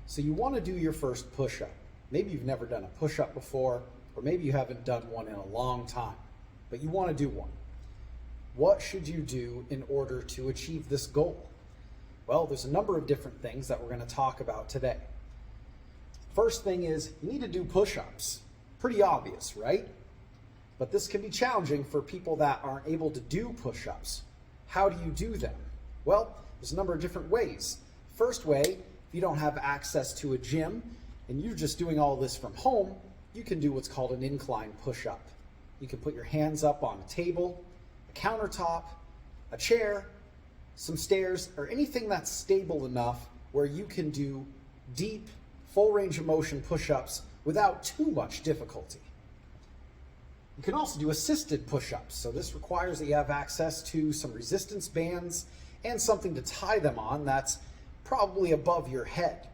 So you want to do your first push-up. Maybe you've never done a push-up before, or maybe you haven't done one in a long time, but you want to do one. What should you do in order to achieve this goal? Well, there's a number of different things that we're going to talk about today. First thing is you need to do push-ups. Pretty obvious, right? But this can be challenging for people that aren't able to do push-ups. How do you do them? Well, there's a number of different ways. First way, if you don't have access to a gym and you're just doing all this from home, you can do what's called an incline push-up. You can put your hands up on a table, a countertop, a chair, some stairs, or anything that's stable enough where you can do deep, full range of motion push-ups without too much difficulty. You can also do assisted push-ups. So this requires that you have access to some resistance bands and something to tie them on that's probably above your head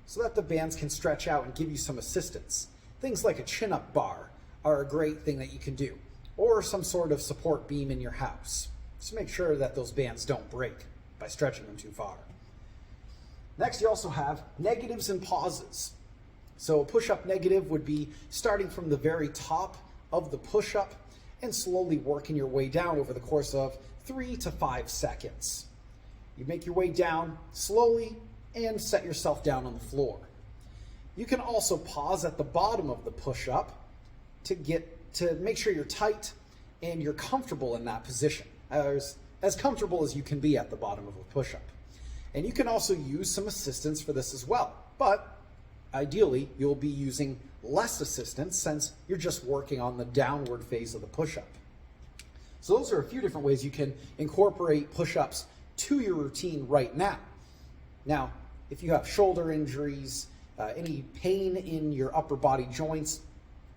so that the bands can stretch out and give you some assistance. Things like a chin-up bar are a great thing that you can do, or some sort of support beam in your house. Just make sure that those bands don't break by stretching them too far. Next, you also have negatives and pauses. So a push-up negative would be starting from the very top of the push-up and slowly working your way down over the course of 3 to 5 seconds. You make your way down slowly and set yourself down on the floor. You can also pause at the bottom of the push-up to make sure you're tight and you're comfortable in that position, as comfortable as you can be at the bottom of a push-up. And you can also use some assistance for this as well, but ideally you'll be using less assistance since you're just working on the downward phase of the push-up. So those are a few different ways you can incorporate push-ups to your routine right now. Now, if you have shoulder injuries, any pain in your upper body joints,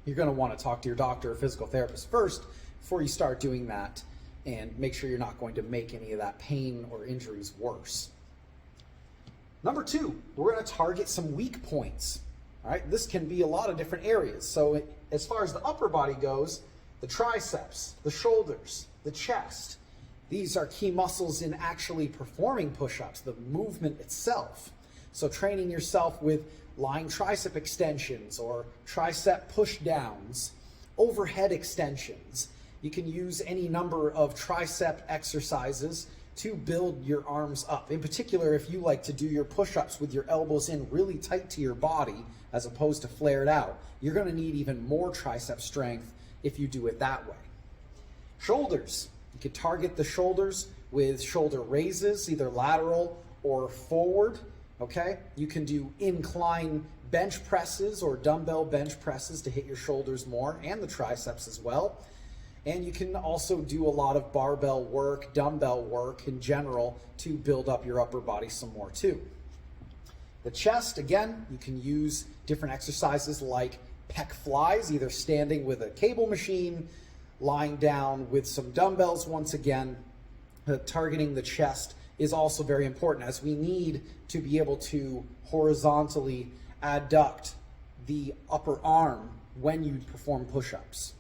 you're going to want to talk to your doctor or physical therapist first before you start doing that, and make sure you're not going to make any of that pain or injuries worse. Number 2, we're going to target some weak points. All right, this can be a lot of different areas. So as far as the upper body goes, the triceps, the shoulders, the chest, these are key muscles in actually performing push-ups, the movement itself. So training yourself with lying tricep extensions or tricep push downs, overhead extensions. You can use any number of tricep exercises to build your arms up. In particular, if you like to do your push-ups with your elbows in really tight to your body as opposed to flared out, you're going to need even more tricep strength if you do it that way. Shoulders. You can target the shoulders with shoulder raises, either lateral or forward. Okay? You can do incline bench presses or dumbbell bench presses to hit your shoulders more and the triceps as well. And you can also do a lot of barbell work, dumbbell work in general to build up your upper body some more too. The chest, again, you can use different exercises like pec flies, either standing with a cable machine, lying down with some dumbbells once again. Targeting the chest is also very important as we need to be able to horizontally adduct the upper arm when you perform push-ups.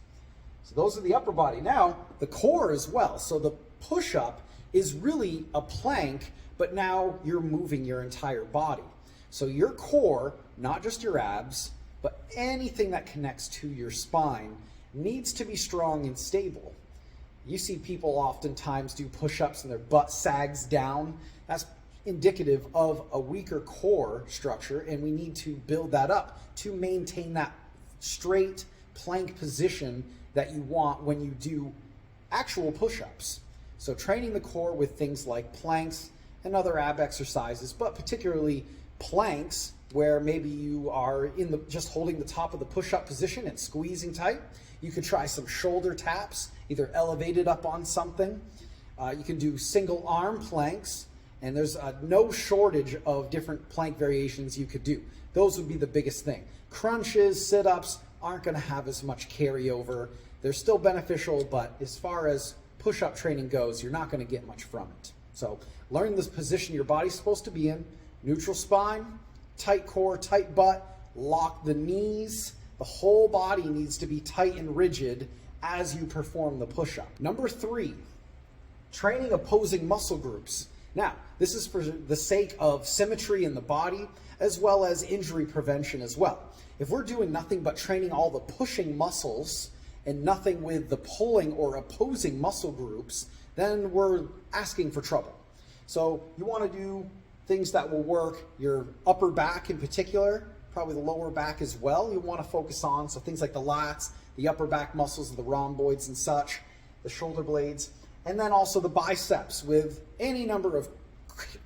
So those are the upper body. Now, the core as well. So the push-up is really a plank, but now you're moving your entire body. So your core, not just your abs, but anything that connects to your spine needs to be strong and stable. You see people oftentimes do push-ups and their butt sags down. That's indicative of a weaker core structure, and we need to build that up to maintain that straight plank position that you want when you do actual push-ups. So training the core with things like planks and other ab exercises, but particularly planks where maybe you are just holding the top of the push-up position and squeezing tight. You could try some shoulder taps, either elevated up on something. You can do single arm planks, and there's no shortage of different plank variations you could do. Those would be the biggest thing. Crunches, sit-ups aren't going to have as much carryover. They're still beneficial, but as far as push-up training goes, you're not going to get much from it. So learn this position your body's supposed to be in. Neutral spine, tight core, tight butt, lock the knees. The whole body needs to be tight and rigid as you perform the push-up. Number 3, training opposing muscle groups Now, this is for the sake of symmetry in the body as well as injury prevention as well. If we're doing nothing but training all the pushing muscles and nothing with the pulling or opposing muscle groups, then we're asking for trouble. So you want to do things that will work your upper back in particular, probably the lower back as well. You want to focus on, so things like the lats, the upper back muscles, the rhomboids and such, the shoulder blades, and then also the biceps with any number of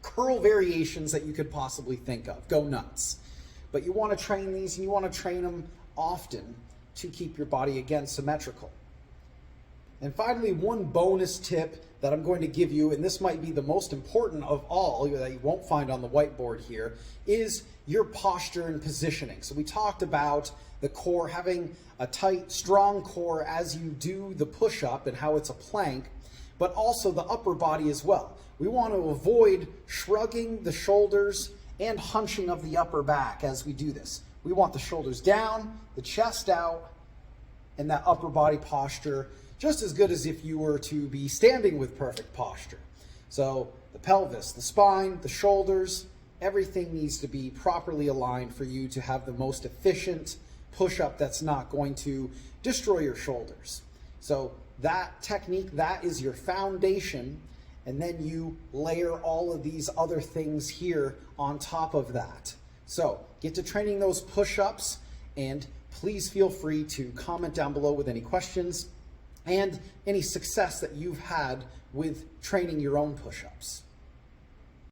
curl variations that you could possibly think of. Go nuts. But you want to train these, and you want to train them often to keep your body, again, symmetrical. And finally, one bonus tip that I'm going to give you, and this might be the most important of all that you won't find on the whiteboard here, is your posture and positioning. So we talked about the core, having a tight, strong core as you do the push-up and how it's a plank, but also the upper body as well. We want to avoid shrugging the shoulders and hunching of the upper back as we do this. We want the shoulders down, the chest out, and that upper body posture just as good as if you were to be standing with perfect posture. So the pelvis, the spine, the shoulders, everything needs to be properly aligned for you to have the most efficient push-up that's not going to destroy your shoulders. So that technique, that is your foundation, and then you layer all of these other things here on top of that. So get to training those push-ups, and please feel free to comment down below with any questions and any success that you've had with training your own push-ups.